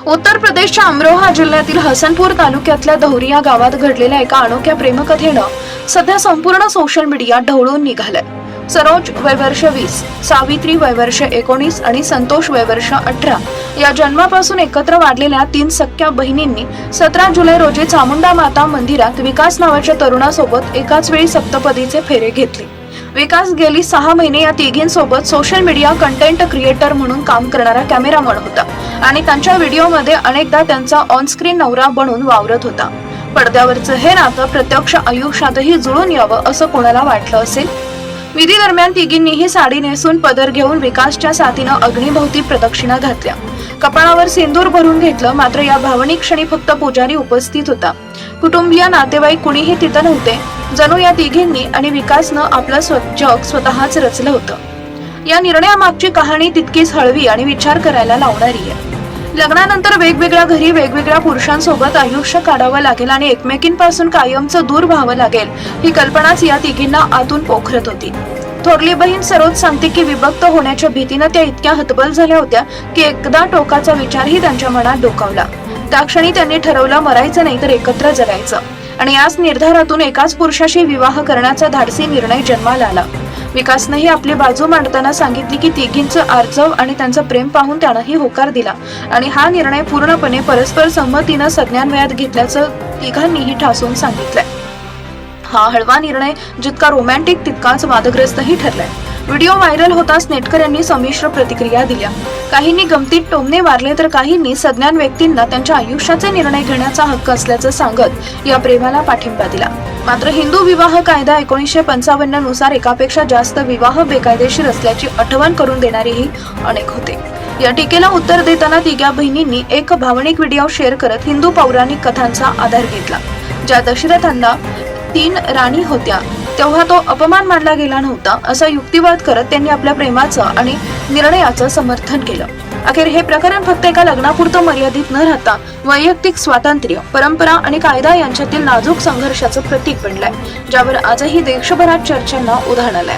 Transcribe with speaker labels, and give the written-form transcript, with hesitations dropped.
Speaker 1: उत्तर प्रदेशच्या अमरोहा जिल्ह्यातील हसनपूर तालुक्यातल्या धौरी या गावात घडलेल्या एका अनोख्या प्रेमकथेनं सध्या संपूर्ण सोशल मीडिया ढवळून निघालंय. सरोज वय वर्ष 20, सावित्री वय वर्ष 19 आणि संतोष वय वर्ष 18 या जन्मापासून एकत्र वाढलेल्या 3 सख्या बहिणींनी 17 जुलै रोजी चामुंडा माता मंदिरात विकास नावाच्या तरुणासोबत एकाच वेळी सप्तपदीचे फेरे घेतले. विकास गेली 6 महिने या तिघींसोबत सोशल मीडिया कंटेंट क्रिएटर म्हणून काम करणारा कॅमेरामन होता आणि त्यांच्या व्हिडिओमध्ये अनेकदा त्यांचा ऑनस्क्रीन नवरा बनून वावरत होता. पडद्यावरचं हे नातं प्रत्यक्ष आयुष्यातही जुळून यावं असं कोणाला वाटलं असेल. विधी दरम्यान तिघींनीही साडी नेसून पदर घेऊन विकासच्या साथीनं अग्निभोवती प्रदक्षिणा घातल्या. कपाळावर सिंदूर भरून घेतलं. मात्र या भावनिक क्षणी फक्त पुजारी उपस्थित होता. कुटुंबीय नातेवाईक कुणीही तिथं नव्हते. जणू या तिघींनी आणि विकासनं आपलं जग स्वतःच रचलं होतं. या निर्णयामागची कहाणी तितकीच हळवी आणि विचार करायला लावणारी आहे. लग्नानंतर वेगवेगळ्या घरी वेगवेगळ्या पुरुषांसोबत आयुष्य काढावं लागेल आणि एकमेकींपासून कायमचं दूर व्हावं लागेल ही कल्पनाच या तिघींना आतून पोखरत होती. थोरली बहीण सरोज सांगते की विभक्त होण्याच्या भीतीनं त्या इतक्या हतबल झाल्या होत्या की एकदा टोकाचा विचारही त्यांच्या मनात डोकावला. त्या क्षणी त्यांनी ठरवलं मरायचं नाही तर एकत्र जगायचं आणि याच निर्धारातून एकाच पुरुषाशी विवाह करण्याचा धाडसी निर्णय जन्माला आला. विकासनंही आपली बाजू मांडताना सांगितली की तिघींचं आर्जव आणि त्यांचं प्रेम पाहून त्यानंही होकार दिला आणि हा निर्णय पूर्णपणे परस्पर संमतीनं संज्ञान्वयात घेतल्याचं तिघांनीही ठासून सांगितलंय. हा हळवा निर्णय जितका रोमॅन्टिक तितकाच वादग्रस्तही ठरलाय. व्हिडिओ व्हायरल होताच नेटकऱ्यांनी संमिश्र प्रतिक्रिया दिल्या. काहींनी गमतीत टोमणे मारले तर काहींनी सज्ञान व्यक्तींना त्यांच्या आयुष्याचे निर्णय घेण्याचा हक्क असल्याचं सांगत या प्रेमाला पाठिंबा दिला. मात्र हिंदू विवाह कायदा 1955 नुसार एकापेक्षा जास्त विवाह बेकायदेशीर असल्याची आठवण करून देणारेही अनेक होते. या टीकेला उत्तर देताना तिघ्या बहिणींनी एक भावनिक व्हिडिओ शेअर करत हिंदू पौराणिक कथांचा आधार घेतला. ज्या दशरथांना 3 राणी होत्या तेव्हा तो अपमान मानला गेला नव्हता असा युक्तिवाद करत त्यांनी आपल्या प्रेमाचं आणि निर्णयाचं समर्थन केलं. अखेर हे प्रकरण फक्त एका लग्नापुरतं मर्यादित न राहता वैयक्तिक स्वातंत्र्य, परंपरा आणि कायदा यांच्यातील नाजूक संघर्षाचं प्रतीक बनलंय, ज्यावर आजही देशभरात चर्चांना उधाण आलंय.